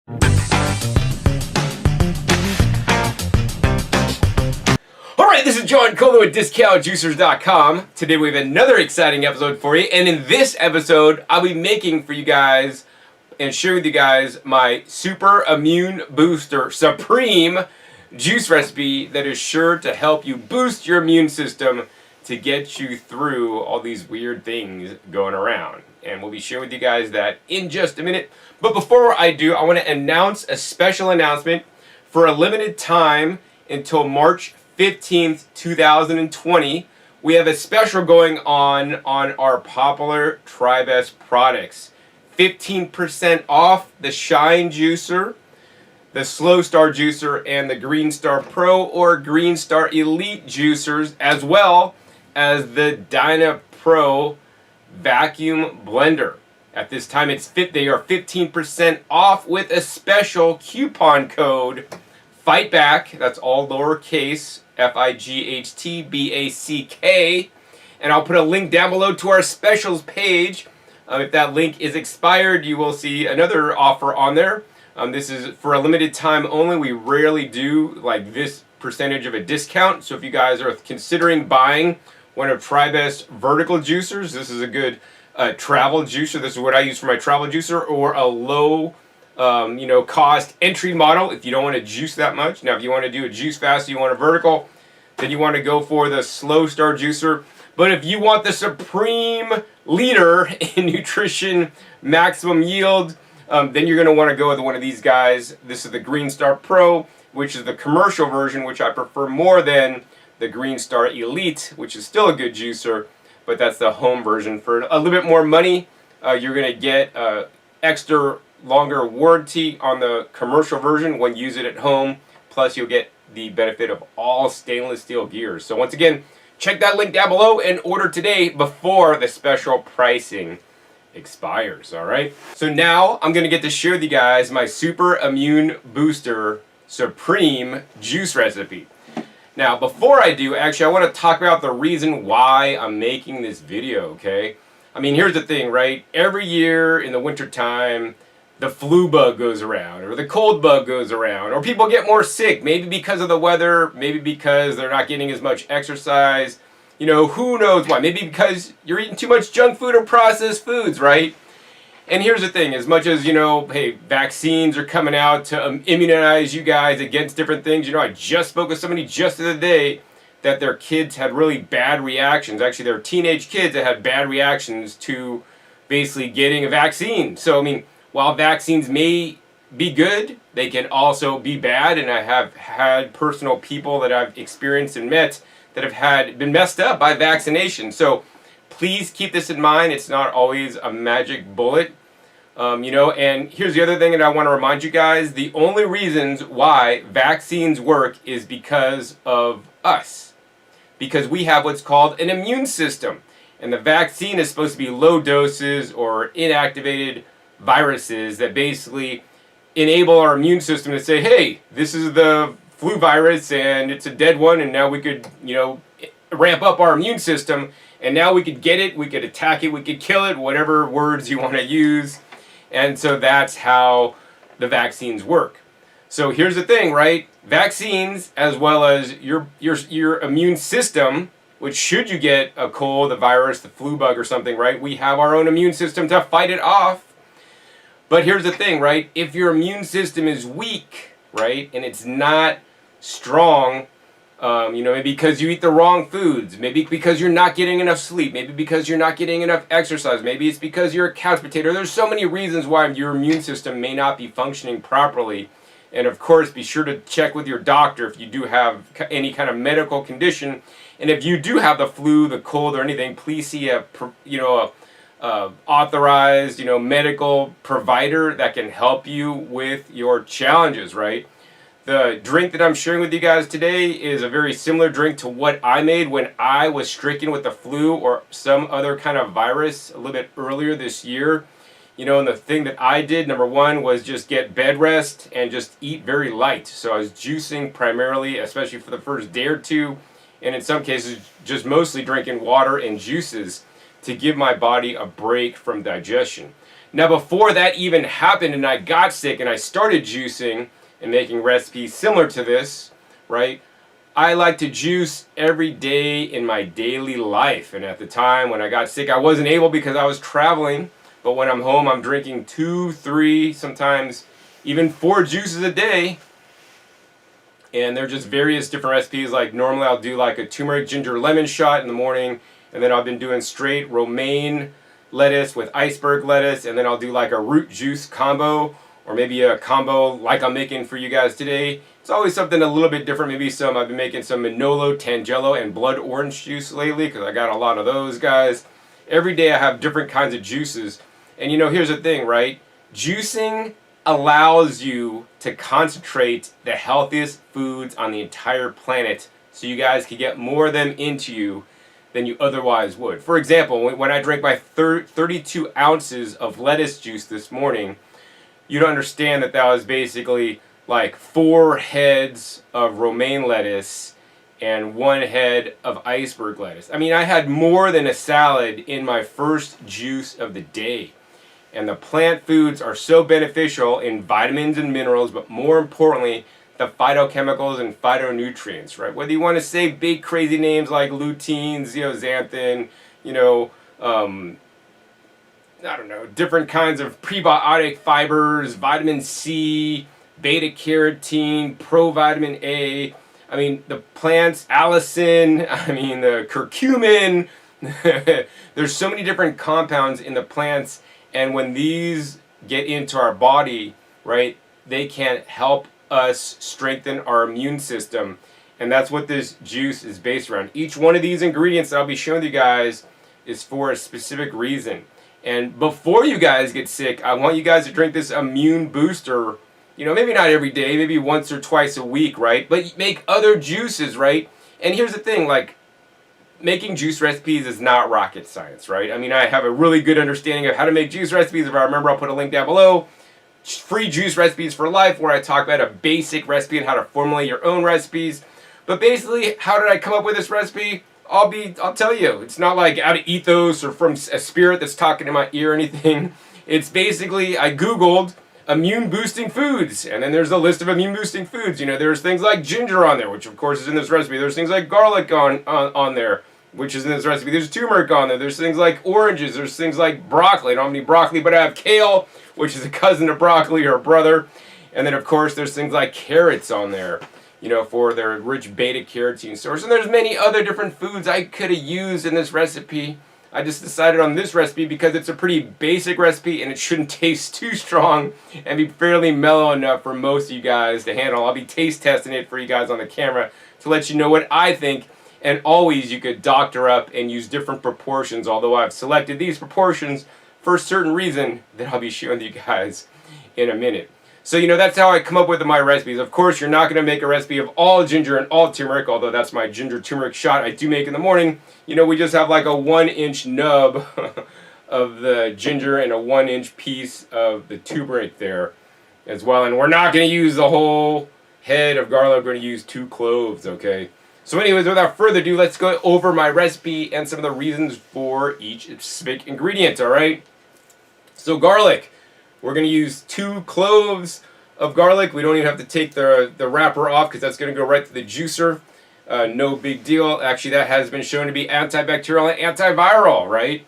Alright, this is John Colo at DiscountJuicers.com. Today we have another exciting episode for you, and in this episode I'll be making for you guys and share with you guys my Super Immune Booster Supreme juice recipe that is sure to help you boost your immune system to get you through all these weird things going around. And we'll be sharing with you guys that in just a minute. But before I do, I want to announce a special announcement for a limited time until March 15th, 2020. We have a special going on our popular Tri-Best products. 15% off the Shine Juicer, the slowstar juicer, and the Green Star Pro or Green Star Elite juicers, as well as the dynapro vacuum blender. At this time, they are 15% off with a special coupon code FIGHTBACK. That's all lowercase, FIGHTBACK. And I'll put a link down below to our specials page. If that link is expired, you will see another offer on there. This is for a limited time only. We rarely do like this percentage of a discount. So if you guys are considering buying one of Tri-Best vertical juicers, this is a good travel juicer. This is what I use for my travel juicer, or a low cost entry model if you don't want to juice that much. Now if you want to do a juice fast, you want a vertical, then you want to go for the slowstar juicer. But if you want the supreme leader in nutrition, maximum yield, then you're going to want to go with one of these guys. This is the Green Star Pro, which is the commercial version, which I prefer more than the Green Star Elite, which is still a good juicer, but that's the home version. For a little bit more money, you're going to get extra longer warranty on the commercial version when you use it at home. Plus, you'll get the benefit of all stainless steel gears. So once again, check that link down below and order today before the special pricing expires. All right. So now I'm going to get to share with you guys my Super Immune Booster Supreme juice recipe. Now, before I do, actually, I want to talk about the reason why I'm making this video, okay? I mean, here's the thing, right? Every year in the wintertime, the flu bug goes around, or the cold bug goes around, or people get more sick, maybe because of the weather, maybe because they're not getting as much exercise. You know, who knows why? Maybe because you're eating too much junk food or processed foods, right? And here's the thing, as much as, hey, vaccines are coming out to immunize you guys against different things. I just spoke with somebody just the other day that their kids had really bad reactions. Actually, they're teenage kids that had bad reactions to basically getting a vaccine. So, I mean, while vaccines may be good, they can also be bad. And I have had personal people that I've experienced and met that have been messed up by vaccination. So please keep this in mind. It's not always a magic bullet. And here's the other thing that I want to remind you guys. The only reasons why vaccines work is because of us. Because we have what's called an immune system. And the vaccine is supposed to be low doses or inactivated viruses that basically enable our immune system to say, hey, this is the flu virus and it's a dead one, and now we could, ramp up our immune system, and now we could get it, we could attack it, we could kill it, whatever words you want to use. And so that's how the vaccines work. So here's the thing, right? Vaccines, as well as your immune system, which should you get a cold, a virus, the flu bug or something, right? We have our own immune system to fight it off. But here's the thing, right? If your immune system is weak, right, and it's not strong, maybe because you eat the wrong foods, maybe because you're not getting enough sleep, maybe because you're not getting enough exercise, maybe it's because you're a couch potato. There's so many reasons why your immune system may not be functioning properly. And of course, be sure to check with your doctor if you do have any kind of medical condition. And if you do have the flu, the cold, or anything, please see a authorized, medical provider that can help you with your challenges, right? The drink that I'm sharing with you guys today is a very similar drink to what I made when I was stricken with the flu or some other kind of virus a little bit earlier this year. And the thing that I did, number one, was just get bed rest and just eat very light. So I was juicing primarily, especially for the first day or two, and in some cases, just mostly drinking water and juices to give my body a break from digestion. Now, before that even happened and I got sick and I started juicing and making recipes similar to this, right? I like to juice every day in my daily life. And at the time when I got sick, I wasn't able because I was traveling. But when I'm home, I'm drinking 2, 3, sometimes even 4 juices a day. And they're just various different recipes. Like normally I'll do like a turmeric ginger lemon shot in the morning. And then I've been doing straight romaine lettuce with iceberg lettuce. And then I'll do like a root juice combo. Or maybe a combo like I'm making for you guys today. It's always something a little bit different. Maybe I've been making some Manolo, Tangelo, and blood orange juice lately because I got a lot of those guys. Every day I have different kinds of juices. And you know, here's the thing, right? Juicing allows you to concentrate the healthiest foods on the entire planet so you guys can get more of them into you than you otherwise would. For example, when I drank my 32 ounces of lettuce juice this morning, you'd understand that that was basically like 4 heads of romaine lettuce and 1 head of iceberg lettuce. I mean, I had more than a salad in my first juice of the day. And the plant foods are so beneficial in vitamins and minerals, but more importantly, the phytochemicals and phytonutrients, right? Whether you want to say big crazy names like lutein, zeaxanthin, I don't know, different kinds of prebiotic fibers, vitamin C, beta carotene, provitamin A. I mean, the plants, allicin, I mean, the curcumin. There's so many different compounds in the plants. And when these get into our body, right, they can help us strengthen our immune system. And that's what this juice is based around. Each one of these ingredients that I'll be showing you guys is for a specific reason. And before you guys get sick, I want you guys to drink this immune booster, you know, maybe not every day, maybe once or twice a week, right? But make other juices, right? And here's the thing, like, making juice recipes is not rocket science, right? I mean, I have a really good understanding of how to make juice recipes. If I remember, I'll put a link down below. Free juice recipes for life, where I talk about a basic recipe and how to formulate your own recipes. But basically, how did I come up with this recipe? I'll tell you. It's not like out of ethos or from a spirit that's talking in my ear or anything. It's basically, I Googled immune boosting foods, and then there's a list of immune boosting foods. You know, there's things like ginger on there, which of course is in this recipe. There's things like garlic on there, which is in this recipe. There's turmeric on there. There's things like oranges. There's things like broccoli. I don't have any broccoli, but I have kale, which is a cousin of broccoli or a brother. And then of course there's things like carrots on there, you know, for their rich beta carotene source. And there's many other different foods I could have used in this recipe. I just decided on this recipe because it's a pretty basic recipe and it shouldn't taste too strong and be fairly mellow enough for most of you guys to handle. I'll be taste testing it for you guys on the camera to let you know what I think. And always you could doctor up and use different proportions, although I've selected these proportions for a certain reason that I'll be showing you guys in a minute. So, you know, that's how I come up with my recipes. Of course, you're not going to make a recipe of all ginger and all turmeric, although that's my ginger turmeric shot I do make in the morning. You know, we just have like a 1-inch nub of the ginger and a 1-inch piece of the turmeric there as well. And we're not going to use the whole head of garlic. We're going to use 2 cloves, okay? So anyways, without further ado, let's go over my recipe and some of the reasons for each specific ingredient, all right? So garlic. We're going to use 2 cloves of garlic. We don't even have to take the wrapper off because that's going to go right to the juicer. No big deal. Actually, that has been shown to be antibacterial and antiviral, right?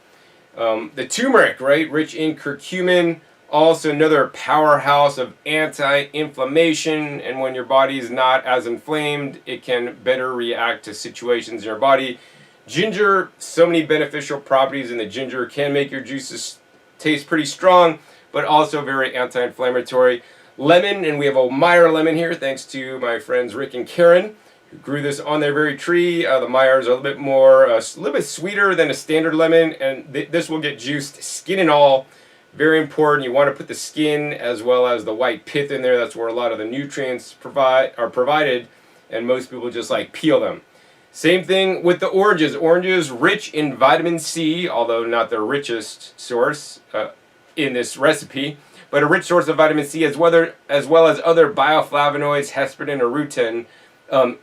The turmeric, right? Rich in curcumin. Also another powerhouse of anti-inflammation. And when your body is not as inflamed, it can better react to situations in your body. Ginger, so many beneficial properties in the ginger. Can make your juices taste pretty strong, but also very anti-inflammatory. Lemon, and we have a Meyer lemon here, thanks to my friends Rick and Karen, who grew this on their very tree. The Meyers are a little bit more, a little bit sweeter than a standard lemon, and this will get juiced, skin and all. Very important. You want to put the skin as well as the white pith in there. That's where a lot of the nutrients are provided, and most people just like peel them. Same thing with the oranges. Oranges rich in vitamin C, although not the richest source in this recipe, but a rich source of vitamin C as well as other bioflavonoids, hesperin or rutin,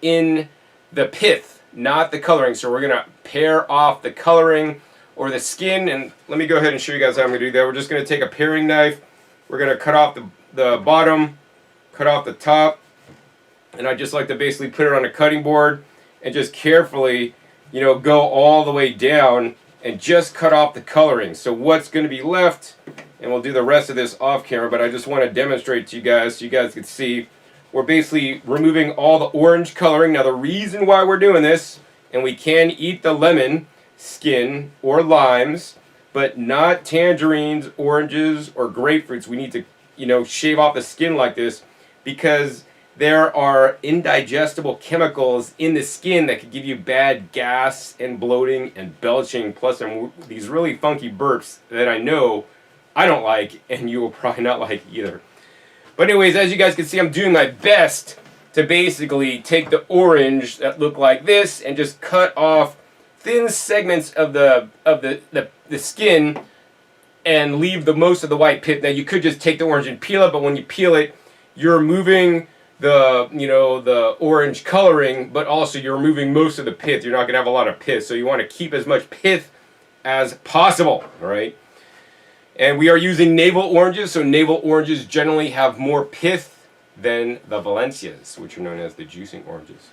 in the pith, not the coloring. So we're going to pair off the coloring or the skin. And let me go ahead and show you guys how I'm going to do that. We're just going to take a paring knife. We're going to cut off the bottom, cut off the top, and I just like to basically put it on a cutting board and just carefully, go all the way down and just cut off the coloring. So what's going to be left, and we'll do the rest of this off camera, but I just want to demonstrate to you guys so you guys can see, we're basically removing all the orange coloring. Now the reason why we're doing this, and we can eat the lemon skin or limes, but not tangerines, oranges, or grapefruits. We need to, shave off the skin like this because there are indigestible chemicals in the skin that could give you bad gas and bloating and belching, plus these really funky burps that I know I don't like, and you will probably not like either. But anyways, as you guys can see, I'm doing my best to basically take the orange that look like this and just cut off thin segments of the skin and leave the most of the white pith. Now you could just take the orange and peel it, but when you peel it, you're removing the orange coloring, but also you're removing most of the pith. You're not going to have a lot of pith, so you want to keep as much pith as possible, all right? And we are using navel oranges, so navel oranges generally have more pith than the Valencias, which are known as the juicing oranges.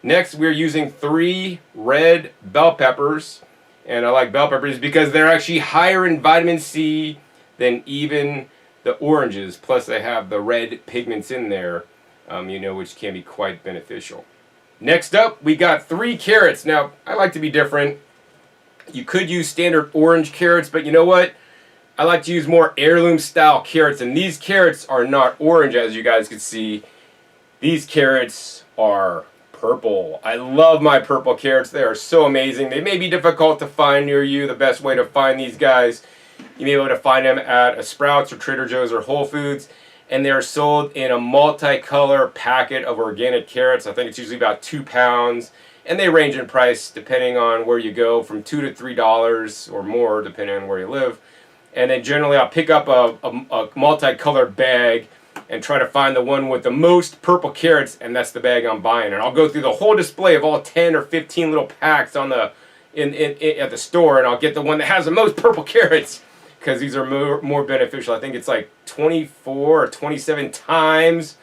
Next, we're using 3 red bell peppers, and I like bell peppers because they're actually higher in vitamin C than even the oranges, plus they have the red pigments in there, which can be quite beneficial. Next up, we got 3 carrots. Now, I like to be different. You could use standard orange carrots, but you know what? I like to use more heirloom style carrots, and these carrots are not orange, as you guys can see. These carrots are purple. I love my purple carrots. They are so amazing. They may be difficult to find near you. The best way to find these guys, you may be able to find them at a Sprouts or Trader Joe's or Whole Foods, and they're sold in a multicolor packet of organic carrots. I think it's usually about 2 pounds, and they range in price depending on where you go, from $2 to $3 or more depending on where you live. And then generally I'll pick up a multicolored bag and try to find the one with the most purple carrots, and that's the bag I'm buying. And I'll go through the whole display of all 10 or 15 little packs on at the store, and I'll get the one that has the most purple carrots because these are more beneficial. I think it's like 24 or 27 times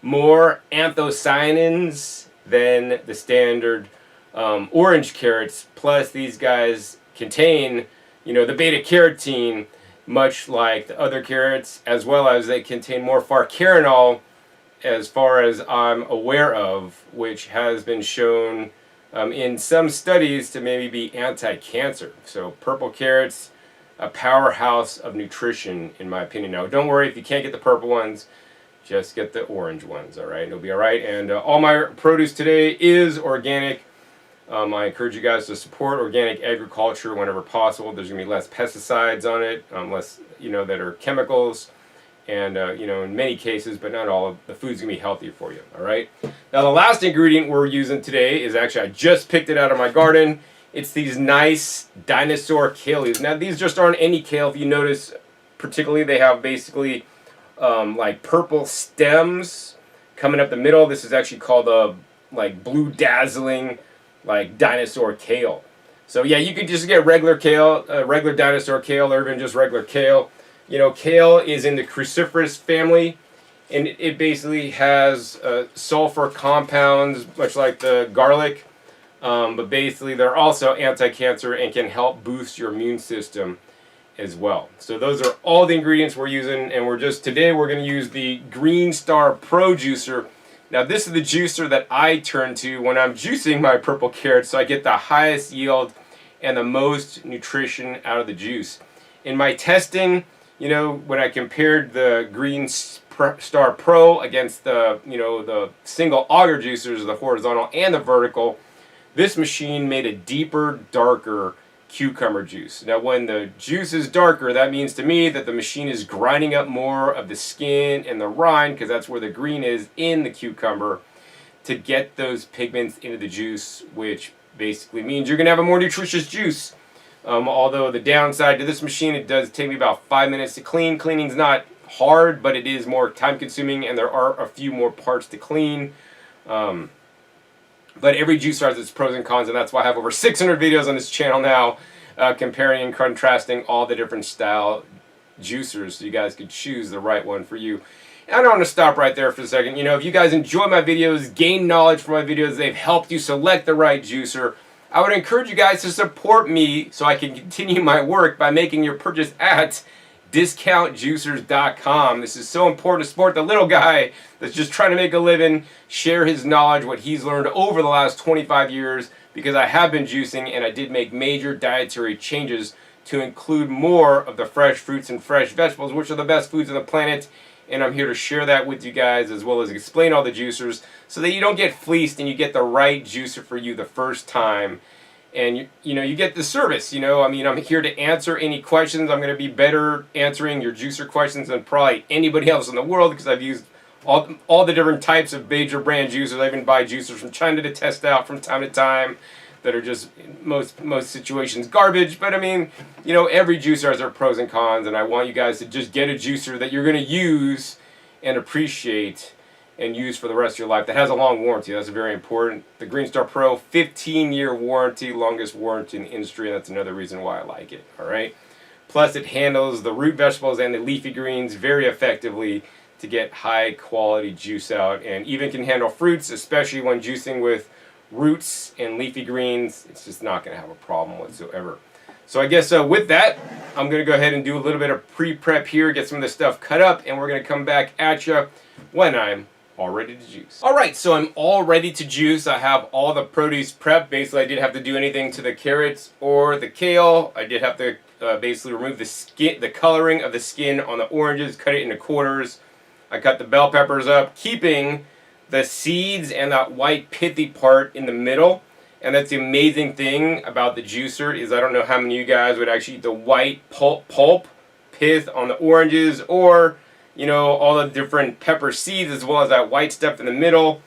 more anthocyanins than the standard orange carrots. Plus these guys contain the beta-carotene, much like the other carrots, as well as they contain more farcarinol, as far as I'm aware of, which has been shown in some studies to maybe be anti-cancer. So purple carrots, a powerhouse of nutrition, in my opinion. Now, don't worry if you can't get the purple ones, just get the orange ones, all right? It'll be all right. And all my produce today is organic. I encourage you guys to support organic agriculture whenever possible. There's going to be less pesticides on it, less, that are chemicals. And, in many cases, but not all, the food's going to be healthier for you, all right? Now, the last ingredient we're using today is actually, I just picked it out of my garden. It's these nice dinosaur kale leaves. Now, these just aren't any kale. If you notice, particularly, they have basically like purple stems coming up the middle. This is actually called a blue dazzling dinosaur kale. So yeah, you could just get regular kale, regular dinosaur kale, or even just regular kale. Kale is in the cruciferous family, and it basically has sulfur compounds, much like the garlic. But basically, they're also anti-cancer and can help boost your immune system as well. So those are all the ingredients we're using, and today we're going to use the Green Star Pro Juicer. Now this is the juicer that I turn to when I'm juicing my purple carrots, so I get the highest yield and the most nutrition out of the juice. In my testing, when I compared the Green Star Pro against the single auger juicers, the horizontal and the vertical, this machine made a deeper, darker cucumber juice. Now when the juice is darker, that means to me that the machine is grinding up more of the skin and the rind, because that's where the green is in the cucumber, to get those pigments into the juice, which basically means you're going to have a more nutritious juice. Although the downside to this machine, it does take me about 5 minutes to clean. Cleaning's not hard, but it is more time consuming, and there are a few more parts to clean. But every juicer has its pros and cons, and that's why I have over 600 videos on this channel now comparing and contrasting all the different style juicers so you guys could choose the right one for you. And I don't want to stop right there for a second. You know, if you guys enjoy my videos, gain knowledge from my videos, they've helped you select the right juicer, I would encourage you guys to support me so I can continue my work by making your purchase at discountjuicers.com. This is so important to support the little guy that's just trying to make a living, share his knowledge, what he's learned over the last 25 years, because I have been juicing and I did make major dietary changes to include more of the fresh fruits and fresh vegetables, which are the best foods on the planet. And I'm here to share that with you guys, as well as explain all the juicers so that you don't get fleeced and you get the right juicer for you the first time. And you get the service. I mean, I'm here to answer any questions. I'm going to be better answering your juicer questions than probably anybody else in the world, because I've used all the different types of major brand juicers. I even buy juicers from China to test out from time to time that are just most situations garbage. But I mean, every juicer has their pros and cons, and I want you guys to just get a juicer that you're going to use and appreciate and use for the rest of your life that has a long warranty. That's very important. The Green Star Pro, 15-year warranty, longest warranty in the industry, and that's another reason why I like it. All right. Plus, it handles the root vegetables and the leafy greens very effectively to get high quality juice out, and even can handle fruits, especially when juicing with roots and leafy greens. It's just not going to have a problem whatsoever. So I guess with that, I'm going to go ahead and do a little bit of pre-prep here, get some of this stuff cut up, and we're going to come back at you when I'm all ready to juice. All right, so I'm all ready to juice. I have all the produce prepped. Basically, I didn't have to do anything to the carrots or the kale. I did have to basically remove the coloring of the skin on the oranges, cut it into quarters. I cut the bell peppers up, keeping the seeds and that white pithy part in the middle. And that's the amazing thing about the juicer, is I don't know how many of you guys would actually eat the white pulp pith on the oranges, or all the different pepper seeds as well as that white stuff in the middle,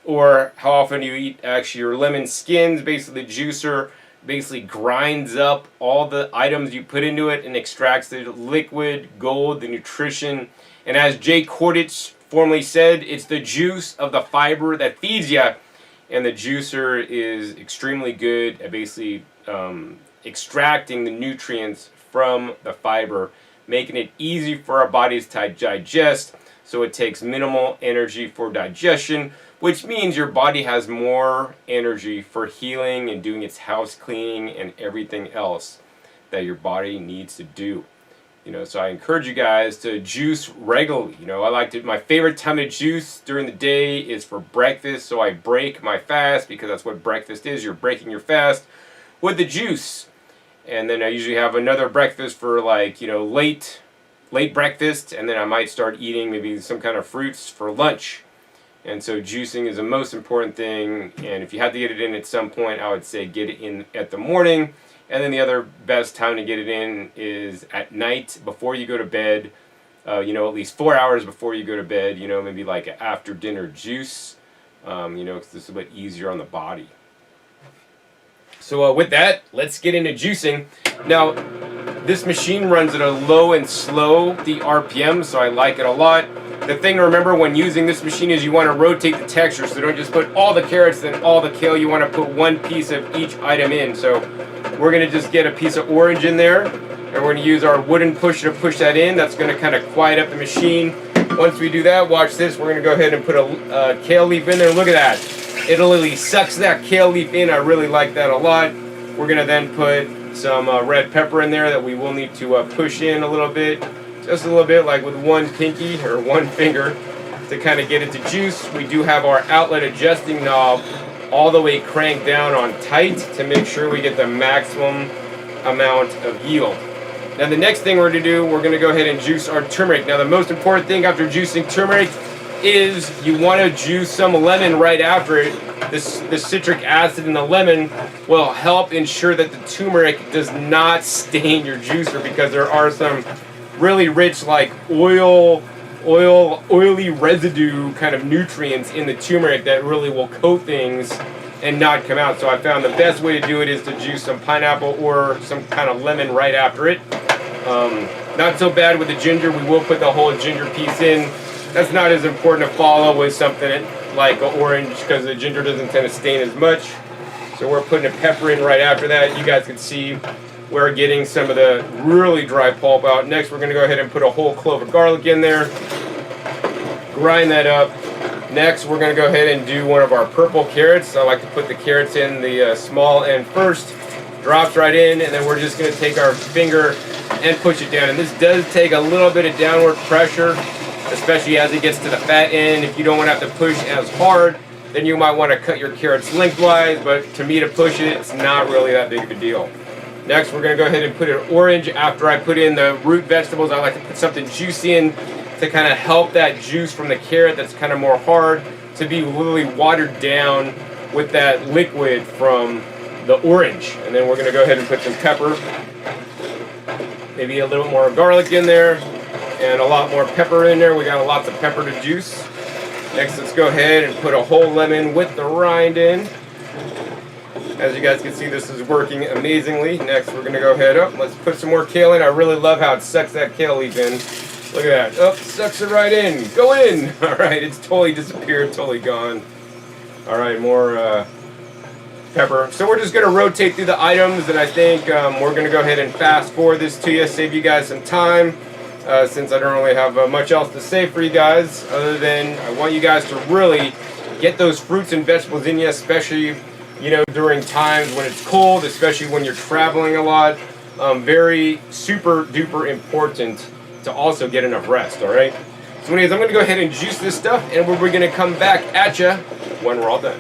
or how often you eat actually your lemon skins. Basically, the juicer basically grinds up all the items you put into it and extracts the liquid gold, the nutrition. And as Jay Kordich formerly said, it's the juice of the fiber that feeds you. And the juicer is extremely good at basically extracting the nutrients from the fiber, making it easy for our bodies to digest, so it takes minimal energy for digestion, which means your body has more energy for healing and doing its house cleaning and everything else that your body needs to do. So I encourage you guys to juice regularly. I like to, my favorite time to juice during the day is for breakfast, so I break my fast, because that's what breakfast is. You're breaking your fast with the juice. And then I usually have another breakfast for late breakfast, and then I might start eating maybe some kind of fruits for lunch. And so juicing is the most important thing, and if you have to get it in at some point, I would say get it in at the morning. And then the other best time to get it in is at night before you go to bed, at least 4 hours before you go to bed, maybe like an after dinner juice, because this is a bit easier on the body. So with that, let's get into juicing. Now, this machine runs at a low and slow the RPM, so I like it a lot. The thing to remember when using this machine is you want to rotate the texture, so don't just put all the carrots and all the kale. You want to put one piece of each item in. So we're going to just get a piece of orange in there, and we're going to use our wooden pusher to push that in. That's going to kind of quiet up the machine. Once we do that, watch this. We're going to go ahead and put a kale leaf in there. Look at that. It literally sucks that kale leaf in. I really like that a lot. We're going to then put some red pepper in there that we will need to push in a little bit. Just a little bit, like with one pinky or one finger, to kind of get it to juice. We do have our outlet adjusting knob all the way cranked down on tight to make sure we get the maximum amount of yield. Now the next thing we're going to do, we're going to go ahead and juice our turmeric. Now the most important thing after juicing turmeric is you want to juice some lemon right after it. The citric acid in the lemon will help ensure that the turmeric does not stain your juicer, because there are some really rich oily residue kind of nutrients in the turmeric that really will coat things and not come out. So I found the best way to do it is to juice some pineapple or some kind of lemon right after it. Not so bad with the ginger. We will put the whole ginger piece in. That's not as important to follow with something like an orange, because the ginger doesn't tend to stain as much. So we're putting a pepper in right after that. You guys can see we're getting some of the really dry pulp out. Next, we're going to go ahead and put a whole clove of garlic in there. Grind that up. Next, we're going to go ahead and do one of our purple carrots. I like to put the carrots in the small end first. Drops right in, and then we're just going to take our finger and push it down. And this does take a little bit of downward pressure, especially as it gets to the fat end. If you don't want to have to push as hard, then you might want to cut your carrots lengthwise, but to me, to push it, it's not really that big of a deal. Next, we're going to go ahead and put an orange. After I put in the root vegetables, I like to put something juicy in to kind of help that juice from the carrot that's kind of more hard to be really watered down with that liquid from the orange. And then we're going to go ahead and put some pepper, maybe a little more garlic in there, and a lot more pepper in there. We got lots of pepper to juice. Next, let's go ahead and put a whole lemon with the rind in. As you guys can see, this is working amazingly. Next, we're going to go ahead up. Let's put some more kale in. I really love how it sucks that kale leaf in. Look at that. Oh, sucks it right in. Go in. All right, it's totally disappeared, totally gone. All right, more pepper. So we're just going to rotate through the items, and I think we're going to go ahead and fast forward this to you, save you guys some time, since I don't really have much else to say for you guys, other than I want you guys to really get those fruits and vegetables in you, especially, you know, during times when it's cold, especially when you're traveling a lot. Very super duper important to also get enough rest, all right? So anyways, I'm going to go ahead and juice this stuff, and we're going to come back at you when we're all done.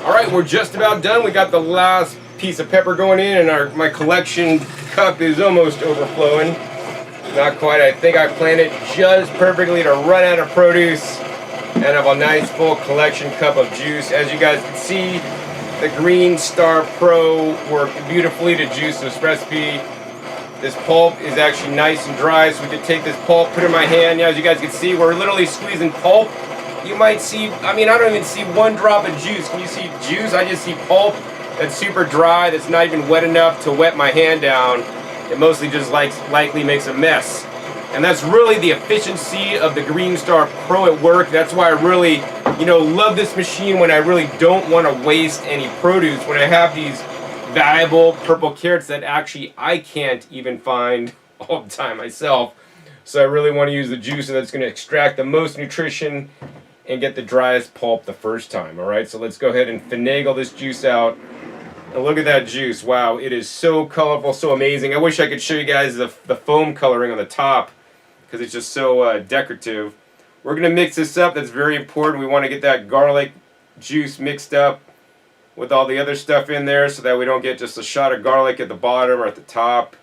All right, we're just about done. We got the last piece of pepper going in, and my collection cup is almost overflowing. Not quite. I think I planned it just perfectly to run out of produce and have a nice full collection cup of juice. As you guys can see, the Green Star Pro worked beautifully to juice this recipe. This pulp is actually nice and dry, so we can take this pulp, put it in my hand. As you guys can see, we're literally squeezing pulp. You might see, I mean, I don't even see one drop of juice. Can you see juice? I just see pulp that's super dry, that's not even wet enough to wet my hand down. It mostly just likely makes a mess. And that's really the efficiency of the Green Star Pro at work. That's why I really, love this machine when I really don't want to waste any produce. When I have these valuable purple carrots that actually I can't even find all the time myself. So I really want to use the juicer that's going to extract the most nutrition and get the driest pulp the first time. All right, so let's go ahead and finagle this juice out. And look at that juice. Wow, it is so colorful, so amazing. I wish I could show you guys the foam coloring on the top because it's just so decorative. We're going to mix this up. That's very important. We want to get that garlic juice mixed up with all the other stuff in there so that we don't get just a shot of garlic at the bottom or at the top.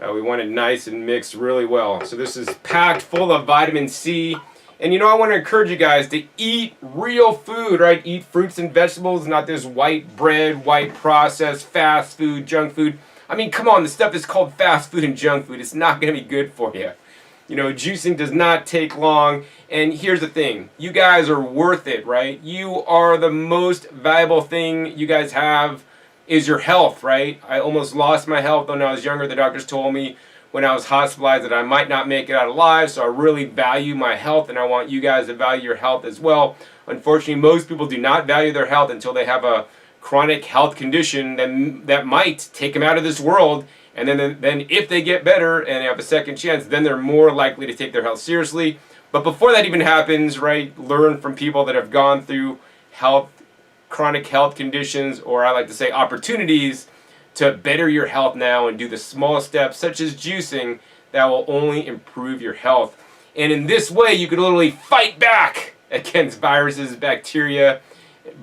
We want it nice and mixed really well. So this is packed full of vitamin C. And I want to encourage you guys to eat real food, right? Eat fruits and vegetables, not this white bread, white processed, fast food, junk food. I mean, come on, the stuff is called fast food and junk food. It's not going to be good for you. Juicing does not take long. And here's the thing. You guys are worth it, right? You are the most valuable thing you guys have is your health, right? I almost lost my health when I was younger. The doctors told me when I was hospitalized that I might not make it out alive, so I really value my health, and I want you guys to value your health as well. Unfortunately, most people do not value their health until they have a chronic health condition that might take them out of this world, and then if they get better and have a second chance, then they're more likely to take their health seriously. But before that even happens, right, learn from people that have gone through chronic health conditions, or I like to say opportunities, to better your health now and do the small steps such as juicing that will only improve your health. And in this way, you can literally fight back against viruses, bacteria,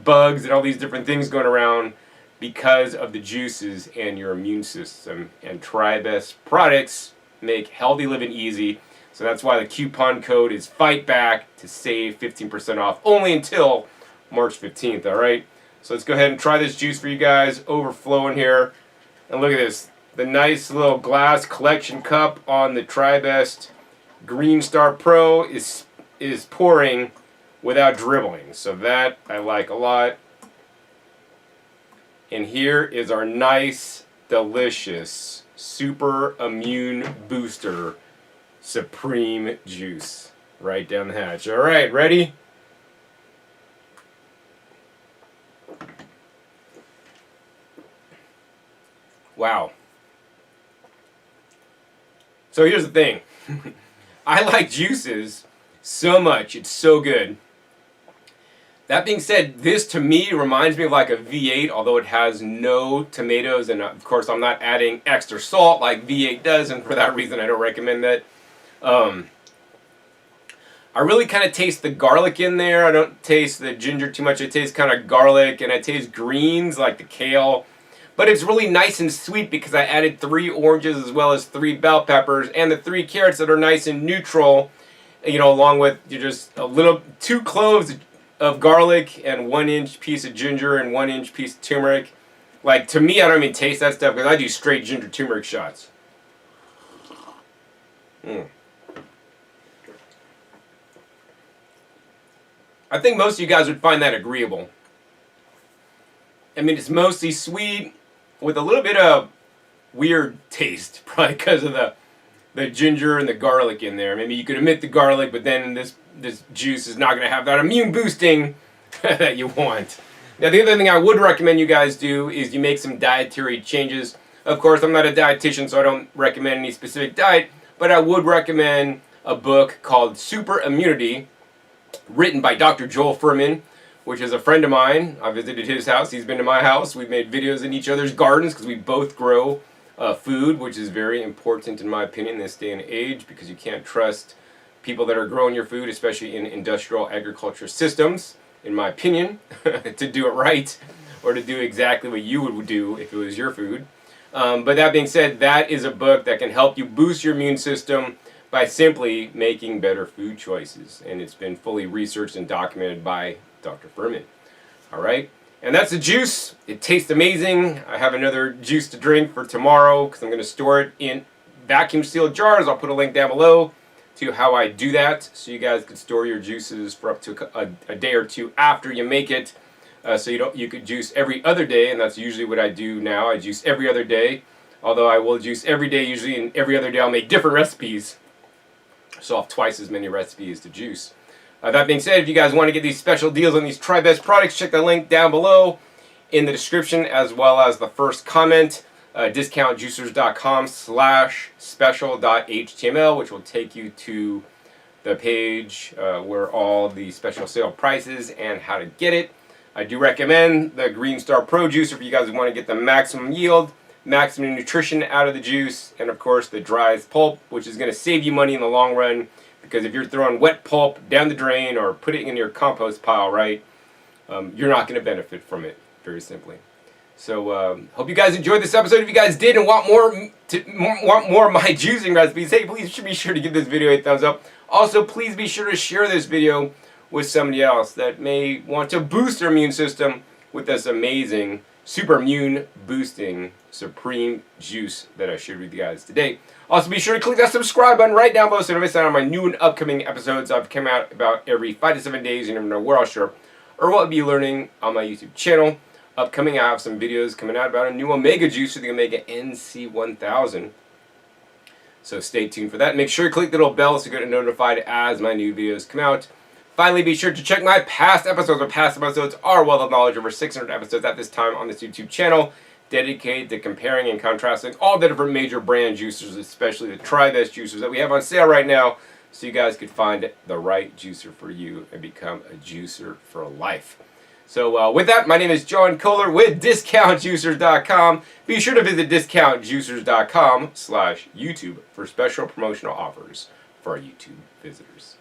bugs, and all these different things going around because of the juices and your immune system. And TriBest products make healthy living easy. So that's why the coupon code is FIGHTBACK to save 15% off only until March 15th, all right? So let's go ahead and try this juice for you guys, overflowing here. And look at this, the nice little glass collection cup on the TriBest Green Star Pro is pouring without dribbling. So that I like a lot. And here is our nice, delicious, super immune booster Supreme Juice right down the hatch. All right, ready? Wow. So here's the thing. I like juices so much. It's so good. That being said, this to me reminds me of like a V8, although it has no tomatoes, and of course I'm not adding extra salt like V8 does, and for that reason I don't recommend that. I really kind of taste the garlic in there. I don't taste the ginger too much. I taste kind of garlic, and I taste greens like the kale. But it's really nice and sweet because I added 3 oranges as well as 3 bell peppers and the 3 carrots that are nice and neutral, you know, along with just a little 2 cloves of garlic and 1-inch piece of ginger and 1-inch piece of turmeric. Like, to me, I don't even taste that stuff because I do straight ginger turmeric shots. I think most of you guys would find that agreeable. I mean, it's mostly sweet with a little bit of weird taste, probably because of the ginger and the garlic in there. Maybe you could omit the garlic, but then this juice is not going to have that immune boosting that you want. Now, the other thing I would recommend you guys do is you make some dietary changes. Of course, I'm not a dietitian, so I don't recommend any specific diet, but I would recommend a book called Super Immunity, written by Dr. Joel Fuhrman, which is a friend of mine. I visited his house. He's been to my house. We've made videos in each other's gardens because we both grow food, which is very important in my opinion in this day and age, because you can't trust people that are growing your food, especially in industrial agriculture systems, in my opinion, to do it right or to do exactly what you would do if it was your food. But that being said, that is a book that can help you boost your immune system by simply making better food choices. And it's been fully researched and documented by Dr. Fuhrman. All right. And that's the juice. It tastes amazing. I have another juice to drink for tomorrow because I'm going to store it in vacuum sealed jars. I'll put a link down below to how I do that, so you guys can store your juices for up to a day or 2 after you make it. So you could juice every other day, and that's usually what I do now. I juice every other day, although I will juice every day usually, and every other day I'll make different recipes. So I'll have twice as many recipes to juice. That being said, if you guys want to get these special deals on these TryBest products, check the link down below in the description as well as the first comment, discountjuicers.com/special.html, which will take you to the page where all the special sale prices and how to get it. I do recommend the Green Star Pro Juicer if you guys want to get the maximum yield, maximum nutrition out of the juice, and of course the dry as pulp, which is going to save you money in the long run. Because if you're throwing wet pulp down the drain or putting it in your compost pile, right, you're not going to benefit from it, very simply. So hope you guys enjoyed this episode. If you guys did and want more of my juicing recipes, hey, please be sure to give this video a thumbs up. Also, please be sure to share this video with somebody else that may want to boost their immune system with this amazing super immune boosting supreme juice that I shared with you guys today. Also, be sure to click that subscribe button right down below so you don't miss out on my new and upcoming episodes. I've come out about every 5 to 7 days. You never know where I'll show up or what I'll be learning on my YouTube channel. Upcoming, I have some videos coming out about a new Omega juicer, the Omega NC1000. So stay tuned for that. Make sure you click the little bell so you get notified as my new videos come out. Finally, be sure to check my past episodes. My past episodes are well of knowledge, over 600 episodes at this time on this YouTube channel, dedicated to comparing and contrasting all the different major brand juicers, especially the TryBest juicers that we have on sale right now, so you guys could find the right juicer for you and become a juicer for life. So with that, my name is John Kohler with DiscountJuicers.com. Be sure to visit DiscountJuicers.com/YouTube for special promotional offers for our YouTube visitors.